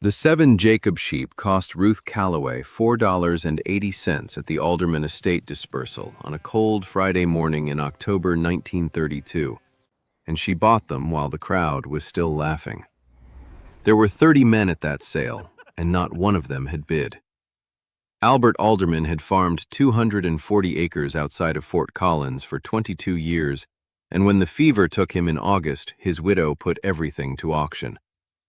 The 7 Jacob sheep cost Ruth Calloway $4.80 at the Alderman Estate dispersal on a cold Friday morning in October 1932, and she bought them while the crowd was still laughing. There were 30 men at that sale, and not one of them had bid. Albert Alderman had farmed 240 acres outside of Fort Collins for 22 years, and when the fever took him in August, his widow put everything to auction: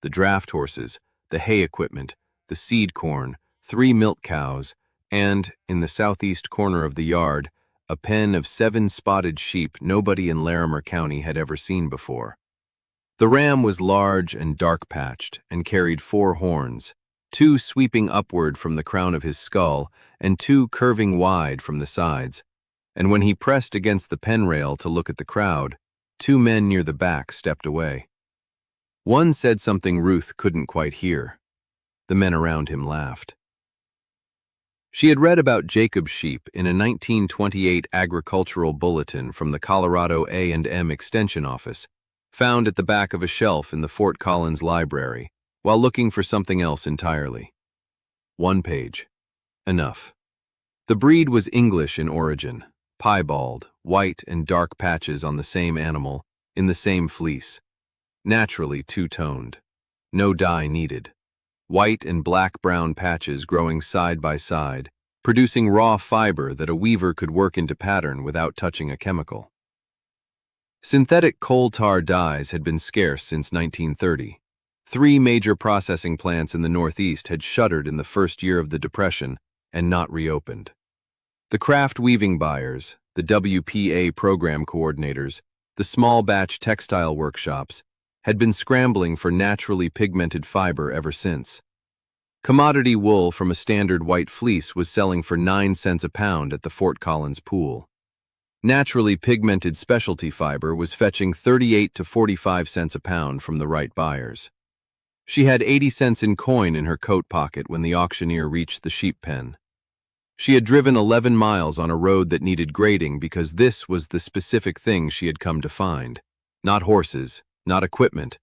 the draft horses, the hay equipment, the seed corn, 3 milk cows, and, in the southeast corner of the yard, a pen of 7 spotted sheep nobody in Larimer County had ever seen before. The ram was large and dark-patched and carried 4 horns, 2 sweeping upward from the crown of his skull and 2 curving wide from the sides, and when he pressed against the pen rail to look at the crowd, 2 men near the back stepped away. One said something Ruth couldn't quite hear. The men around him laughed. She had read about Jacob's sheep in a 1928 agricultural bulletin from the Colorado A&M Extension Office, found at the back of a shelf in the Fort Collins Library, while looking for something else entirely. 1 page. Enough. The breed was English in origin, piebald, white and dark patches on the same animal, in the same fleece. Naturally two-toned. No dye needed. White and black-brown patches growing side by side, producing raw fiber that a weaver could work into pattern without touching a chemical. Synthetic coal tar dyes had been scarce since 1930. 3 major processing plants in the Northeast had shuttered in the first year of the Depression and not reopened. The craft weaving buyers, the WPA program coordinators, the small batch textile workshops, had been scrambling for naturally pigmented fiber ever since. Commodity wool from a standard white fleece was selling for 9 cents a pound at the Fort Collins pool. Naturally pigmented specialty fiber was fetching 38 to 45 cents a pound from the right buyers. She had 80 cents in coin in her coat pocket when the auctioneer reached the sheep pen. She had driven 11 miles on a road that needed grading because this was the specific thing she had come to find. Not horses, not equipment,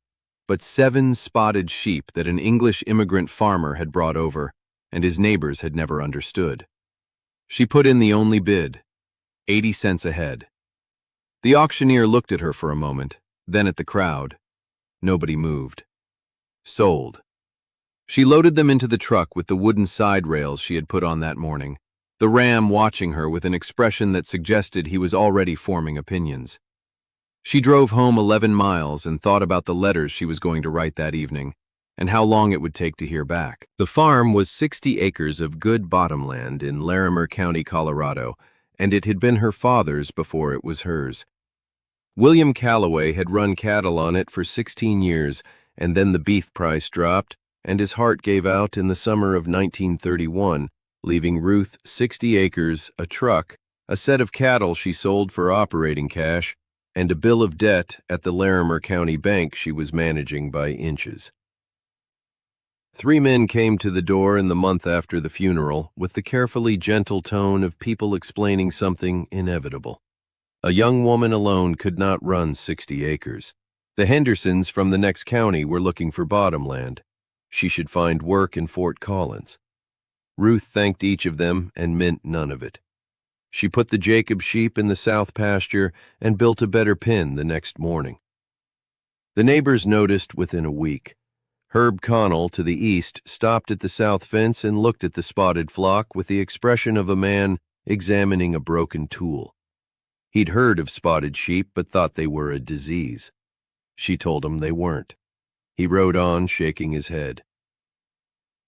but 7 spotted sheep that an English immigrant farmer had brought over, and his neighbors had never understood. She put in the only bid, 80 cents a head. The auctioneer looked at her for a moment, then at the crowd. Nobody moved. Sold. She loaded them into the truck with the wooden side rails she had put on that morning, the ram watching her with an expression that suggested he was already forming opinions. She drove home 11 miles and thought about the letters she was going to write that evening, and how long it would take to hear back. The farm was 60 acres of good bottomland in Larimer County, Colorado, and it had been her father's before it was hers. William Calloway had run cattle on it for 16 years, and then the beef price dropped, and his heart gave out in the summer of 1931, leaving Ruth 60 acres, a truck, a set of cattle she sold for operating cash, and a bill of debt at the Larimer County Bank she was managing by inches. 3 men came to the door in the month after the funeral with the carefully gentle tone of people explaining something inevitable. A young woman alone could not run 60 acres. The Hendersons from the next county were looking for bottomland. She should find work in Fort Collins. Ruth thanked each of them and meant none of it. She put the Jacob sheep in the south pasture and built a better pen the next morning. The neighbors noticed within a week. Herb Connell, to the east, stopped at the south fence and looked at the spotted flock with the expression of a man examining a broken tool. He'd heard of spotted sheep but thought they were a disease. She told him they weren't. He rode on, shaking his head.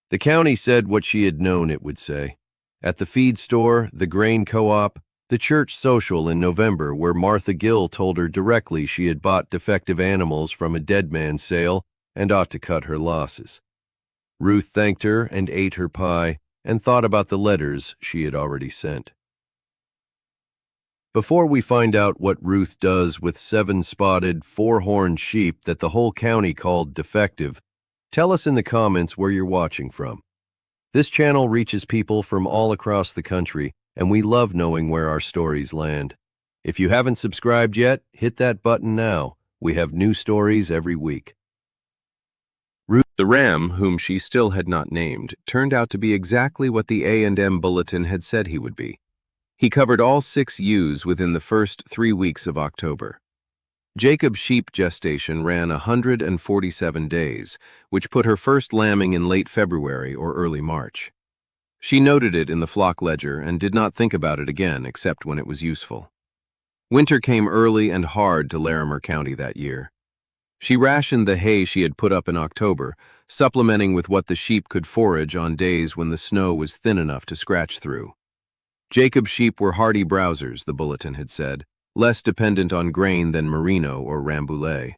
The county said what she had known it would say. At the feed store, the grain co-op, the church social in November, where Martha Gill told her directly she had bought defective animals from a dead man's sale and ought to cut her losses. Ruth thanked her and ate her pie and thought about the letters she had already sent. Before we find out what Ruth does with 7 spotted, 4-horned sheep that the whole county called defective, tell us in the comments where you're watching from. This channel reaches people from all across the country, and we love knowing where our stories land. If you haven't subscribed yet, hit that button now. We have new stories every week. Ruth The ram, whom she still had not named, turned out to be exactly what the A&M bulletin had said he would be. He covered all 6 ewes within the first 3 weeks of October. Jacob's sheep gestation ran 147 days, which put her first lambing in late February or early March. She noted it in the flock ledger and did not think about it again except when it was useful. Winter came early and hard to Larimer County that year. She rationed the hay she had put up in October, supplementing with what the sheep could forage on days when the snow was thin enough to scratch through. Jacob's sheep were hardy browsers, the bulletin had said, less dependent on grain than merino or rambouillet.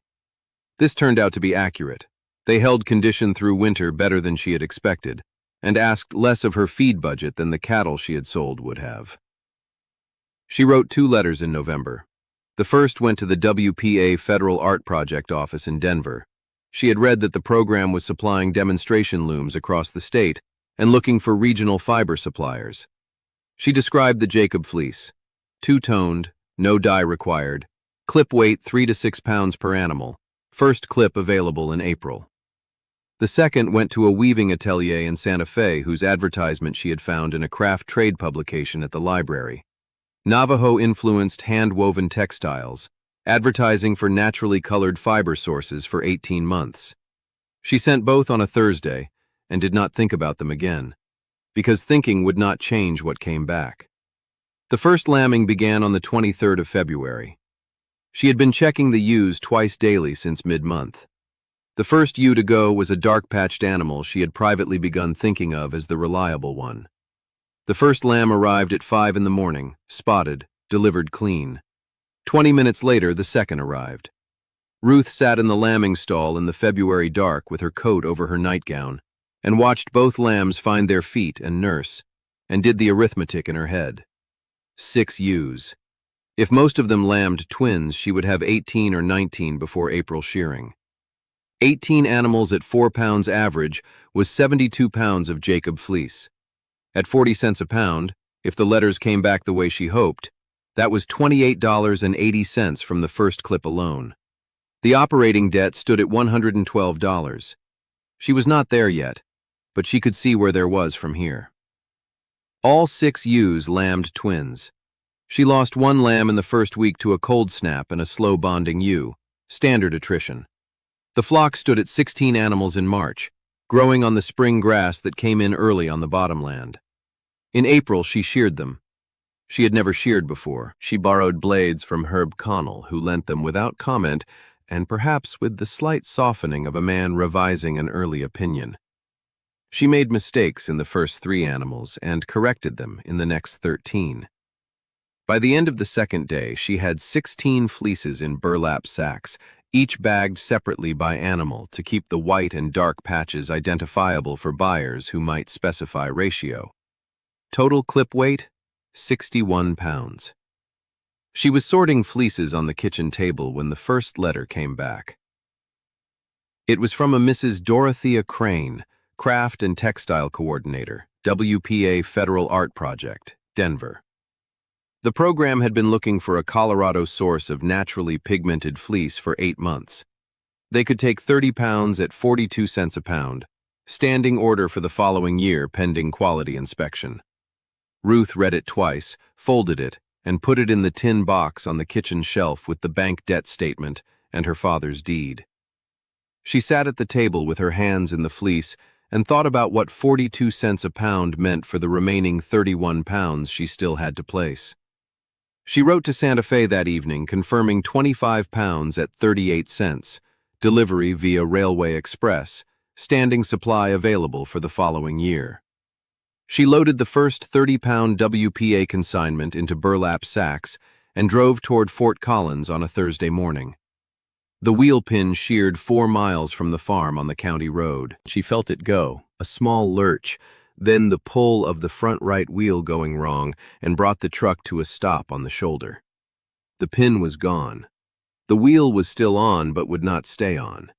This turned out to be accurate. They held condition through winter better than she had expected, and asked less of her feed budget than the cattle she had sold would have. She wrote 2 letters in November. The first went to the WPA Federal Art Project office in Denver. She had read that the program was supplying demonstration looms across the state and looking for regional fiber suppliers. She described the Jacob fleece: 2-toned, no dye required, clip weight 3 to 6 pounds per animal, first clip available in April. The second went to a weaving atelier in Santa Fe whose advertisement she had found in a craft trade publication at the library. Navajo-influenced hand-woven textiles, advertising for naturally colored fiber sources for 18 months. She sent both on a Thursday and did not think about them again, because thinking would not change what came back. The first lambing began on the 23rd of February. She had been checking the ewes twice daily since mid-month. The first ewe to go was a dark-patched animal she had privately begun thinking of as the reliable one. The first lamb arrived at 5 in the morning, spotted, delivered clean. 20 minutes later, the second arrived. Ruth sat in the lambing stall in the February dark with her coat over her nightgown and watched both lambs find their feet and nurse, and did the arithmetic in her head. 6 ewes. If most of them lambed twins, she would have 18 or 19 before April shearing. 18 animals at 4 pounds average was 72 pounds of Jacob fleece. At 40 cents a pound, if the letters came back the way she hoped, that was $28.80 from the first clip alone. The operating debt stood at $112. She was not there yet, but she could see where there was from here. All 6 ewes lambed twins. She lost 1 lamb in the first week to a cold snap and a slow bonding ewe, standard attrition. The flock stood at 16 animals in March, growing on the spring grass that came in early on the bottomland. In April, she sheared them. She had never sheared before. She borrowed blades from Herb Connell, who lent them without comment and perhaps with the slight softening of a man revising an early opinion. She made mistakes in the first 3 animals and corrected them in the next 13. By the end of the second day, she had 16 fleeces in burlap sacks, each bagged separately by animal to keep the white and dark patches identifiable for buyers who might specify ratio. Total clip weight, 61 pounds. She was sorting fleeces on the kitchen table when the first letter came back. It was from a Mrs. Dorothea Crane, Craft and Textile Coordinator, WPA Federal Art Project, Denver. The program had been looking for a Colorado source of naturally pigmented fleece for 8 months. They could take 30 pounds at 42 cents a pound, standing order for the following year pending quality inspection. Ruth read it twice, folded it, and put it in the tin box on the kitchen shelf with the bank debt statement and her father's deed. She sat at the table with her hands in the fleece and thought about what 42 cents a pound meant for the remaining 31 pounds she still had to place. She wrote to Santa Fe that evening confirming 25 pounds at 38 cents, delivery via Railway Express, standing supply available for the following year. She loaded the first 30-pound WPA consignment into burlap sacks and drove toward Fort Collins on a Thursday morning. The wheel pin sheared 4 miles from the farm on the county road. She felt it go, a small lurch, then the pull of the front right wheel going wrong and brought the truck to a stop on the shoulder. The pin was gone. The wheel was still on but would not stay on.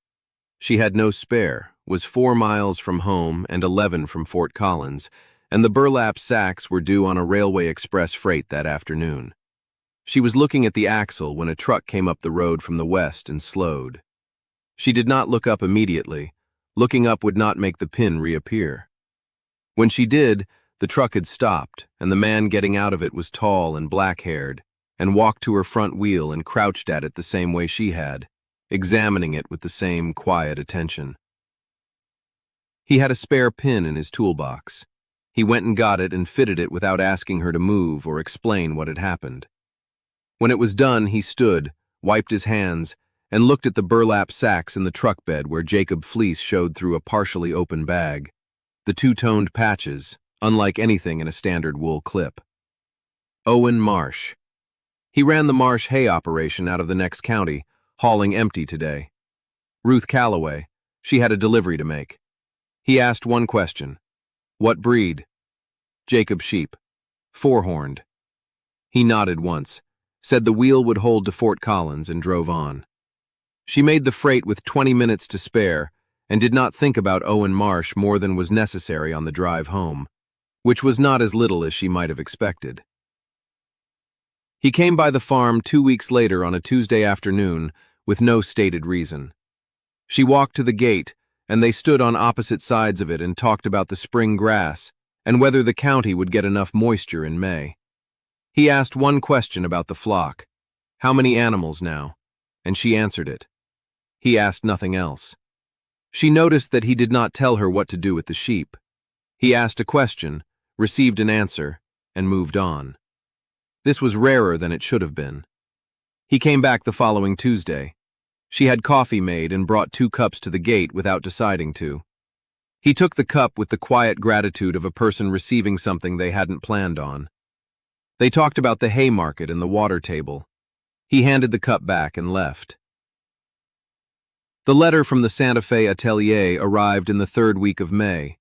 She had no spare, was 4 miles from home and 11 from Fort Collins, and the burlap sacks were due on a Railway Express freight that afternoon. She was looking at the axle when a truck came up the road from the west and slowed. She did not look up immediately, Looking up would not make the pin reappear. When she did, the truck had stopped, and the man getting out of it was tall and black-haired, and walked to her front wheel and crouched at it the same way she had, examining it with the same quiet attention. He had a spare pin in his toolbox. He went and got it and fitted it without asking her to move or explain what had happened. When it was done, he stood, wiped his hands, and looked at the burlap sacks in the truck bed where Jacob Fleece showed through a partially open bag, the two-toned patches, unlike anything in a standard wool clip. Owen Marsh. He ran the Marsh hay operation out of the next county, hauling empty today. Ruth Calloway. She had a delivery to make. He asked one question. What breed? Jacob sheep. Four-horned. He nodded once, said the wheel would hold to Fort Collins, and drove on. She made the freight with 20 minutes to spare and did not think about Owen Marsh more than was necessary on the drive home, which was not as little as she might have expected. He came by the farm 2 weeks later on a Tuesday afternoon with no stated reason. She walked to the gate, and they stood on opposite sides of it and talked about the spring grass and whether the county would get enough moisture in May. He asked one question about the flock. How many animals now? And she answered it. He asked nothing else. She noticed that he did not tell her what to do with the sheep. He asked a question, received an answer, and moved on. This was rarer than it should have been. He came back the following Tuesday. She had coffee made and brought 2 cups to the gate without deciding to. He took the cup with the quiet gratitude of a person receiving something they hadn't planned on. They talked about the hay market and the water table. He handed the cup back and left. The letter from the Santa Fe atelier arrived in the 3rd week of May.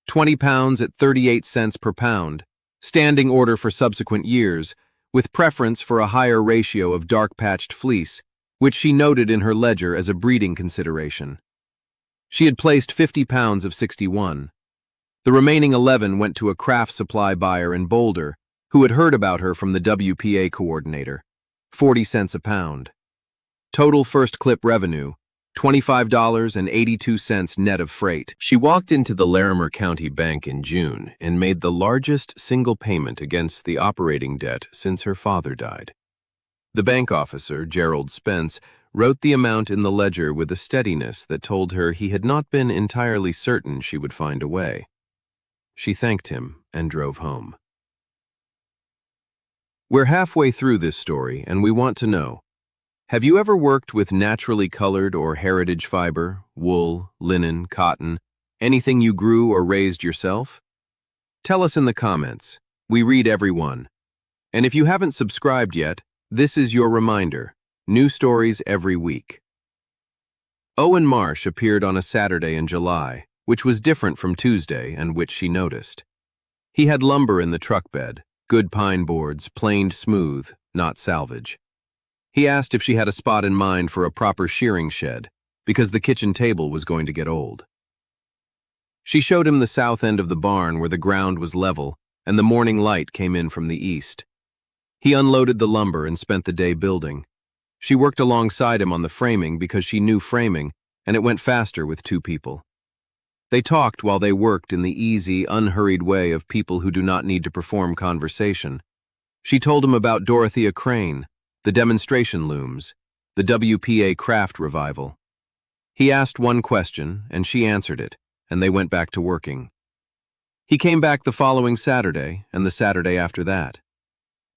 20 pounds at 38 cents per pound, standing order for subsequent years, with preference for a higher ratio of dark-patched fleece, which she noted in her ledger as a breeding consideration. She had placed 50 pounds of 61. The remaining 11 went to a craft supply buyer in Boulder, who had heard about her from the WPA coordinator. 40 cents a pound. Total first clip revenue, $25.82 net of freight. She walked into the Larimer County Bank in June and made the largest single payment against the operating debt since her father died. The bank officer, Gerald Spence, wrote the amount in the ledger with a steadiness that told her he had not been entirely certain she would find a way. She thanked him and drove home. We're halfway through this story, and we want to know, have you ever worked with naturally colored or heritage fiber, wool, linen, cotton, anything you grew or raised yourself? Tell us in the comments. We read every one. And if you haven't subscribed yet, this is your reminder. New stories every week. Owen Marsh appeared on a Saturday in July, which was different from Tuesday and which she noticed. He had lumber in the truck bed, good pine boards, planed smooth, not salvage. He asked if she had a spot in mind for a proper shearing shed, because the kitchen table was going to get old. She showed him the south end of the barn where the ground was level and the morning light came in from the east. He unloaded the lumber and spent the day building. She worked alongside him on the framing because she knew framing, and it went faster with 2 people. They talked while they worked in the easy, unhurried way of people who do not need to perform conversation. She told him about Dorothea Crane, the demonstration looms, the WPA craft revival. He asked one question, and she answered it, and they went back to working. He came back the following Saturday, and the Saturday after that.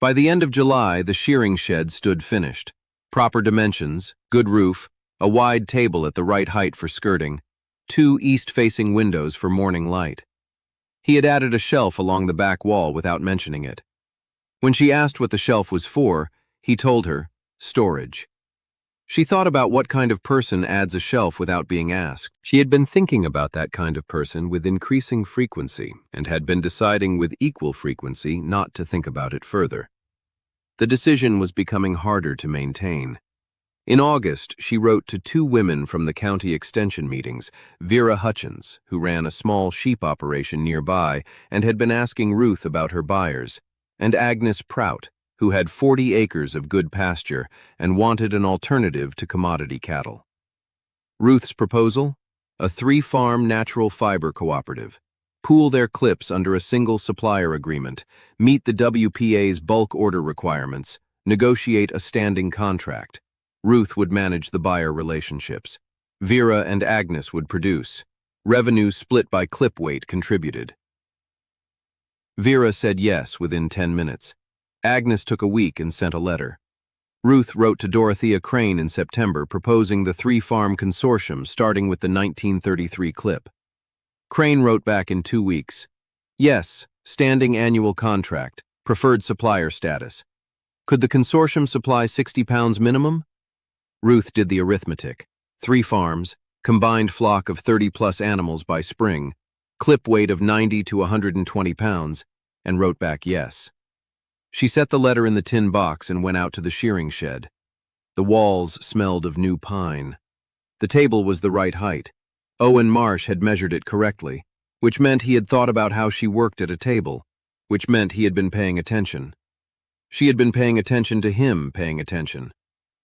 By the end of July, the shearing shed stood finished. Proper dimensions, good roof, a wide table at the right height for skirting, 2 east-facing windows for morning light. He had added a shelf along the back wall without mentioning it. When she asked what the shelf was for, he told her, storage. She thought about what kind of person adds a shelf without being asked. She had been thinking about that kind of person with increasing frequency and had been deciding with equal frequency not to think about it further. The decision was becoming harder to maintain. In August, she wrote to 2 women from the county extension meetings, Vera Hutchins, who ran a small sheep operation nearby and had been asking Ruth about her buyers, and Agnes Prout, who had 40 acres of good pasture and wanted an alternative to commodity cattle. Ruth's proposal? A 3-farm natural fiber cooperative. Pool their clips under a single supplier agreement, meet the WPA's bulk order requirements, negotiate a standing contract. Ruth would manage the buyer relationships. Vera and Agnes would produce. Revenue split by clip weight contributed. Vera said yes within 10 minutes. Agnes took a week and sent a letter. Ruth wrote to Dorothea Crane in September proposing the 3-farm consortium starting with the 1933 clip. Crane wrote back in 2 weeks. Yes, standing annual contract, preferred supplier status. Could the consortium supply 60 pounds minimum? Ruth did the arithmetic. 3 farms, combined flock of 30-plus animals by spring, clip weight of 90 to 120 pounds, and wrote back yes. She set the letter in the tin box and went out to the shearing shed. The walls smelled of new pine. The table was the right height. Owen Marsh had measured it correctly, which meant he had thought about how she worked at a table, which meant he had been paying attention. She had been paying attention to him paying attention.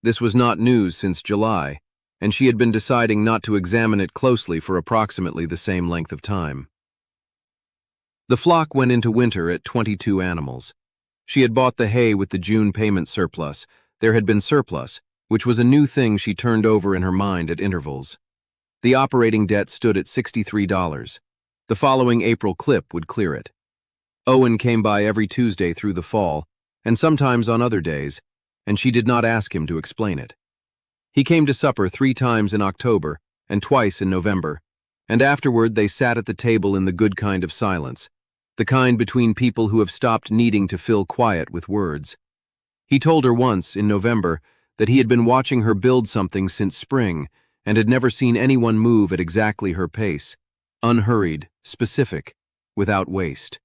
This was not news since July, and she had been deciding not to examine it closely for approximately the same length of time. The flock went into winter at 22 animals. She had bought the hay with the June payment surplus. There had been surplus, which was a new thing she turned over in her mind at intervals. The operating debt stood at $63. The following April clip would clear it. Owen came by every Tuesday through the fall, and sometimes on other days, and she did not ask him to explain it. He came to supper 3 times in October and twice in November, and afterward they sat at the table in the good kind of silence, the kind between people who have stopped needing to fill quiet with words. He told her once, in November, that he had been watching her build something since spring and had never seen anyone move at exactly her pace, unhurried, specific, without waste.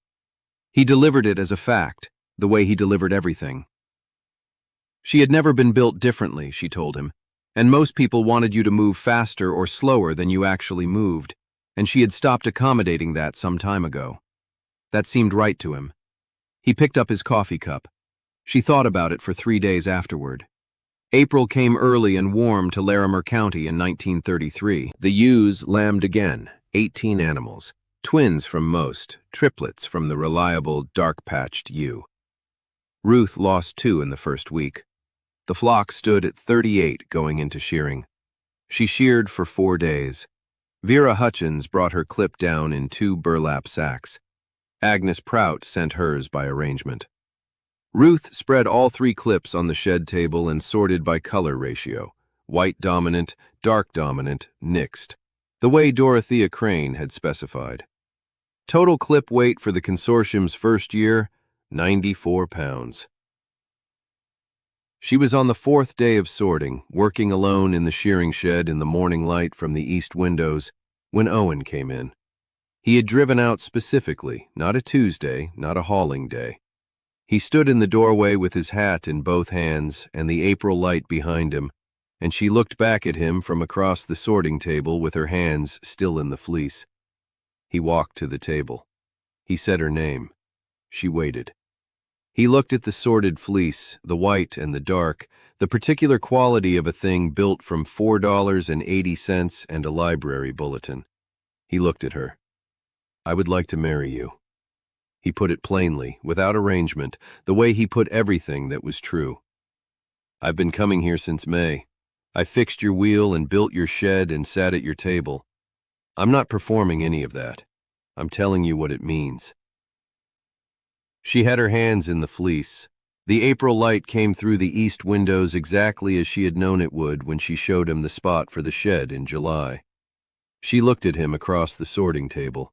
He delivered it as a fact, the way he delivered everything. She had never been built differently, she told him, and most people wanted you to move faster or slower than you actually moved, and she had stopped accommodating that some time ago. That seemed right to him. He picked up his coffee cup. She thought about it for 3 days afterward. April came early and warm to Larimer County in 1933. The ewes lambed again, 18 animals, twins from most, triplets from the reliable, dark-patched ewe. Ruth lost 2 in the first week. The flock stood at 38 going into shearing. She sheared for 4 days. Vera Hutchins brought her clip down in 2 burlap sacks. Agnes Prout sent hers by arrangement. Ruth spread all 3 clips on the shed table and sorted by color ratio, white dominant, dark dominant, mixed, the way Dorothea Crane had specified. Total clip weight for the consortium's first year, 94 pounds. She was on the 4th day of sorting, working alone in the shearing shed in the morning light from the east windows, when Owen came in. He had driven out specifically, not a Tuesday, not a hauling day. He stood in the doorway with his hat in both hands and the April light behind him, and she looked back at him from across the sorting table with her hands still in the fleece. He walked to the table. He said her name. She waited. He looked at the sorted fleece, the white and the dark, the particular quality of a thing built from $4.80 and a library bulletin. He looked at her. I would like to marry you. He put it plainly, without arrangement, the way he put everything that was true. I've been coming here since May. I fixed your wheel and built your shed and sat at your table. I'm not performing any of that. I'm telling you what it means. She had her hands in the fleece. The April light came through the east windows exactly as she had known it would when she showed him the spot for the shed in July. She looked at him across the sorting table.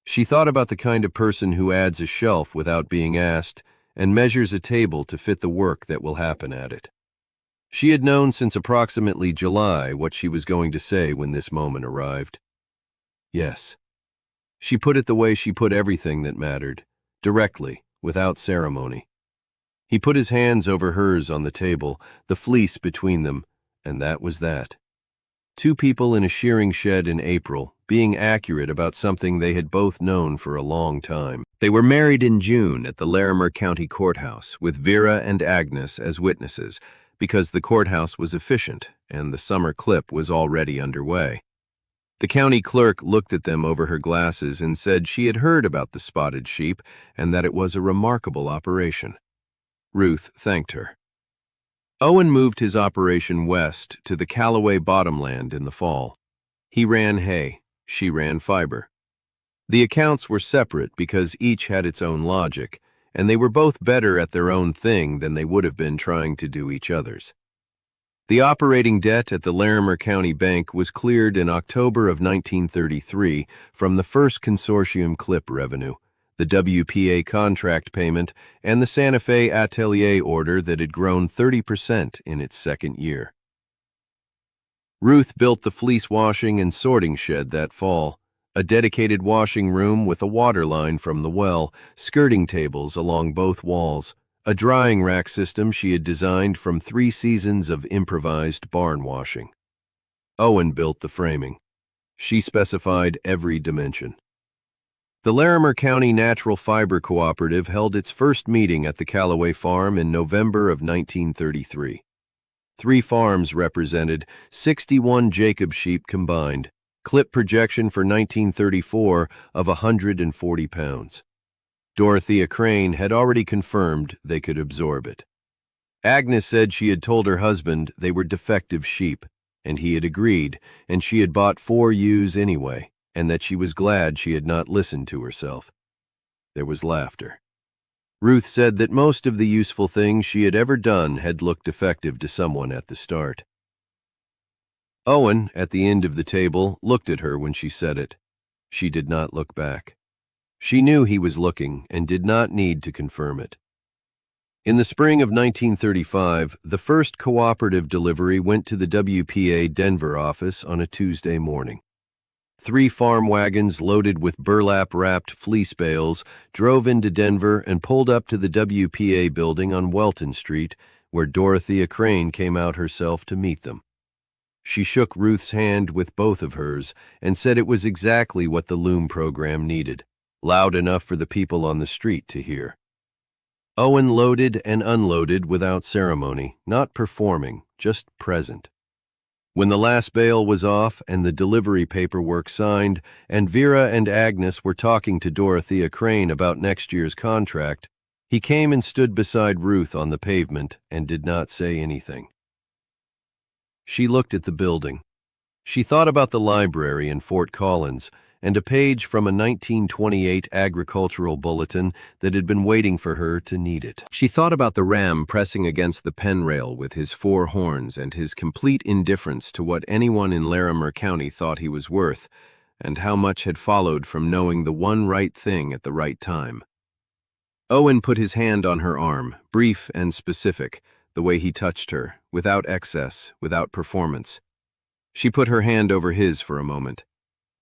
She thought about the kind of person who adds a shelf without being asked and measures a table to fit the work that will happen at it. She had known since approximately July what she was going to say when this moment arrived. Yes. She put it the way she put everything that mattered, directly, without ceremony. He put his hands over hers on the table, the fleece between them, and that was that. 2 people in a shearing shed in April, being accurate about something they had both known for a long time. They were married in June at the Larimer County Courthouse, with Vera and Agnes as witnesses, because the courthouse was efficient and the summer clip was already underway. The county clerk looked at them over her glasses and said she had heard about the spotted sheep and that it was a remarkable operation. Ruth thanked her. Owen moved his operation west to the Callaway bottomland in the fall. He ran hay, she ran fiber. The accounts were separate because each had its own logic, and they were both better at their own thing than they would have been trying to do each other's. The operating debt at the Larimer County Bank was cleared in October of 1933 from the first consortium clip revenue, the WPA contract payment, and the Santa Fe atelier order that had grown 30% in its second year. Ruth built the fleece washing and sorting shed that fall, a dedicated washing room with a water line from the well, skirting tables along both walls, a drying rack system she had designed from 3 seasons of improvised barn washing. Owen built the framing. She specified every dimension. The Larimer County Natural Fiber Cooperative held its first meeting at the Callaway farm in November of 1933. 3 farms represented, 61 Jacob sheep combined, clip projection for 1934 of 140 pounds. Dorothea Crane had already confirmed they could absorb it. Agnes said she had told her husband they were defective sheep, and he had agreed, and she had bought 4 ewes anyway, and that she was glad she had not listened to herself. There was laughter. Ruth said that most of the useful things she had ever done had looked defective to someone at the start. Owen, at the end of the table, looked at her when she said it. She did not look back. She knew he was looking and did not need to confirm it. In the spring of 1935, the first cooperative delivery went to the WPA Denver office on a Tuesday morning. 3 farm wagons loaded with burlap-wrapped fleece bales drove into Denver and pulled up to the WPA building on Welton Street, where Dorothea Crane came out herself to meet them. She shook Ruth's hand with both of hers and said it was exactly what the loom program needed, loud enough for the people on the street to hear. Owen loaded and unloaded without ceremony, not performing, just present. When the last bale was off and the delivery paperwork signed, and Vera and Agnes were talking to Dorothea Crane about next year's contract, he came and stood beside Ruth on the pavement and did not say anything. She looked at the building. She thought about the library in Fort Collins and a page from a 1928 agricultural bulletin that had been waiting for her to need it. She thought about the ram pressing against the pen rail with his 4 horns and his complete indifference to what anyone in Larimer County thought he was worth, and how much had followed from knowing the one right thing at the right time. Owen put his hand on her arm, brief and specific, the way he touched her, without excess, without performance. She put her hand over his for a moment.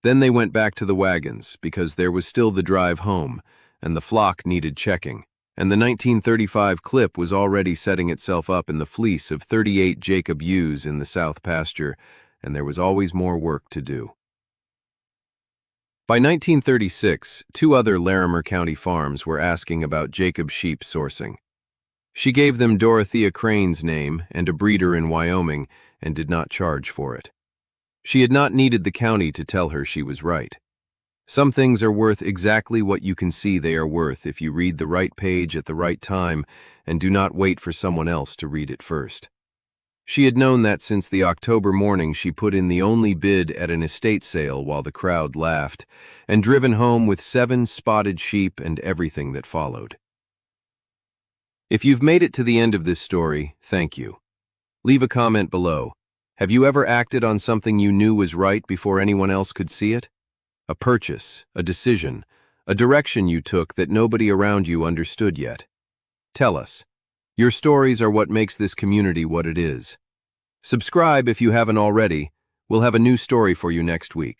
Then they went back to the wagons, because there was still the drive home, and the flock needed checking, and the 1935 clip was already setting itself up in the fleece of 38 Jacob ewes in the south pasture, and there was always more work to do. By 1936, 2 other Larimer County farms were asking about Jacob sheep sourcing. She gave them Dorothea Crane's name and a breeder in Wyoming, and did not charge for it. She had not needed the county to tell her she was right. Some things are worth exactly what you can see they are worth if you read the right page at the right time and do not wait for someone else to read it first. She had known that since the October morning she put in the only bid at an estate sale while the crowd laughed, and driven home with 7 spotted sheep and everything that followed. If you've made it to the end of this story, thank you. Leave a comment below. Have you ever acted on something you knew was right before anyone else could see it? A purchase, a decision, a direction you took that nobody around you understood yet. Tell us. Your stories are what makes this community what it is. Subscribe if you haven't already. We'll have a new story for you next week.